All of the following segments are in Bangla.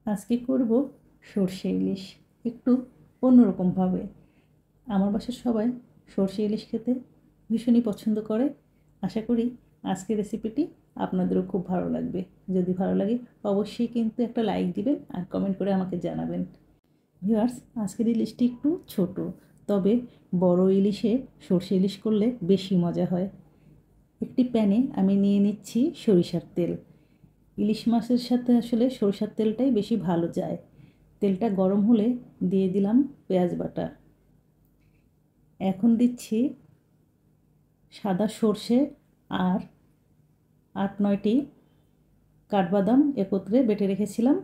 আজকে করব সরষে ইলিশ, একটু অন্যরকমভাবে। আমার বাসার সবাই সরষে ইলিশ খেতে ভীষণই পছন্দ করে। আশা করি আজকের রেসিপিটি আপনাদেরও খুব ভালো লাগবে। যদি ভালো লাগে অবশ্যই কিন্তু একটা লাইক দিবেন আর কমেন্ট করে আমাকে জানাবেন। ভিউয়ার্স, আজকের ইলিশটি একটু ছোট, তবে বড় ইলিশে সরষে ইলিশ করলে বেশি মজা হয়। একটি প্যানে আমি নিয়ে নিচ্ছি সরিষার তেল। ইলিশ মাছের সাথে আসলে সরিষার তেলটাই বেশি ভালো যায়। তেলটা গরম হলে দিয়ে দিলাম পেঁয়াজ বাটা। এখন দিচ্ছি সাদা সর্ষে আর 8-9টি কাঠবাদাম একত্রে বেটে রেখেছিলাম,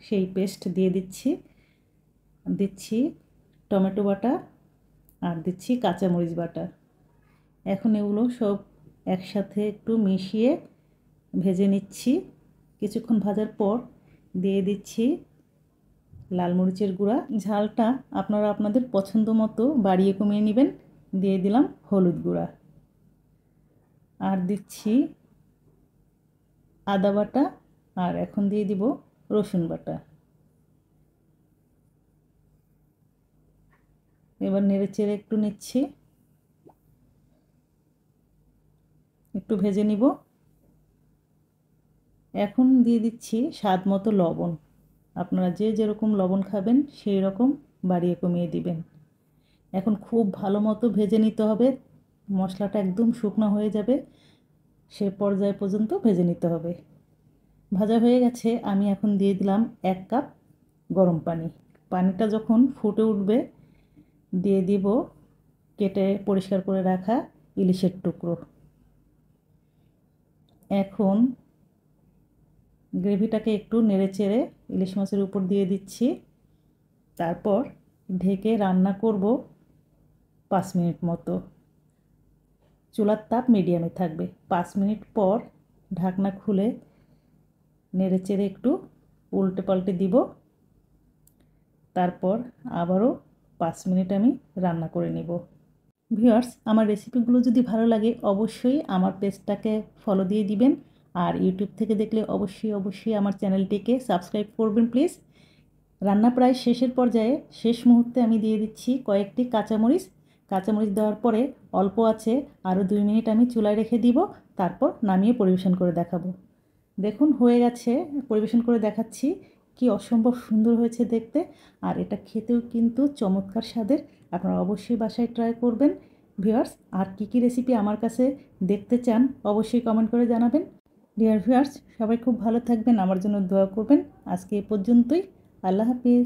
সেই পেস্ট দিয়ে দিচ্ছি টমেটো বাটা আর দিচ্ছি কাঁচামরিচ বাটা। এখন এগুলো সব একসাথে একটু মিশিয়ে ভেজে নিচ্ছি। কিছুক্ষণ ভাজার পর দিয়ে দিচ্ছি লাল মরিচের গুঁড়া। ঝালটা আপনারা আপনাদের পছন্দ মতো বাড়িয়ে কমিয়ে নেবেন। দিয়ে দিলাম হলুদ গুঁড়া আর দিচ্ছি আদা বাটা আর এখন দিয়ে দিব রসুন বাটা। এবার নেড়েচেড়ে একটু নিচ্ছি, একটু ভেজে নিব। এখন দিয়ে দিচ্ছি স্বাদ মতো লবণ। আপনারা যে যেরকম লবণ খাবেন সেই রকম বাড়িয়ে কমিয়ে দিবেন। এখন খুব ভালো মতো ভেজে নিতে হবে, মশলাটা একদম শুকনো হয়ে যাবে, সে পর্যায় পর্যন্ত ভেজে নিতে হবে। ভাজা হয়ে গেছে, আমি এখন দিয়ে দিলাম 1 কাপ গরম পানি। পানিটা যখন ফুটে উঠবে দিয়ে দিব কেটে পরিষ্কার করে রাখা ইলিশের টুকরো। এখন গ্রেভিটাকে একটু নেড়েচেড়ে ইলিশ মাছের উপর দিয়ে দিচ্ছি। তারপর ঢেকে রান্না করব 5 মিনিট মতো। চুলার তাপ মিডিয়ামে থাকবে। 5 মিনিট পর ঢাকনা খুলে নেড়েচেড়ে একটু উল্টে পাল্টে দিব। তারপর আবারও 5 মিনিট আমি রান্না করে নেব। ভিউয়ার্স, আমার রেসিপিগুলো যদি ভালো লাগে অবশ্যই আমার পেজটাকে ফলো দিয়ে দিবেন, আর ইউটিউব থেকে দেখলে অবশ্যই আমার চ্যানেলটিকে সাবস্ক্রাইব করবেন প্লিজ। রান্না প্রায় শেষের পর্যায়ে, শেষ মুহূর্তে আমি দিয়ে দিচ্ছি কয়েকটি কাঁচামরিচ। কাঁচামরিচ দেওয়ার পরে অল্প আছে আরও 2 মিনিট আমি চুলায় রেখে দিব, তারপর নামিয়ে পরিবেশন করে দেখাবো। দেখুন হয়ে গেছে, পরিবেশন করে দেখাচ্ছি। কি অসম্ভব সুন্দর হয়েছে দেখতে, আর এটা খেতেও কিন্তু চমৎকার স্বাদের। আপনারা অবশ্যই বাসায় ট্রাই করবেন। ভিউয়ার্স, আর কী রেসিপি আমার কাছে দেখতে চান অবশ্যই কমেন্ট করে জানাবেন। ডিয়ার ভিউয়ার্স, সবাই খুব ভালো থাকবেন, আমার জন্য দোয়া করবেন। আজকে এ পর্যন্তই। আল্লাহ হাফিজ।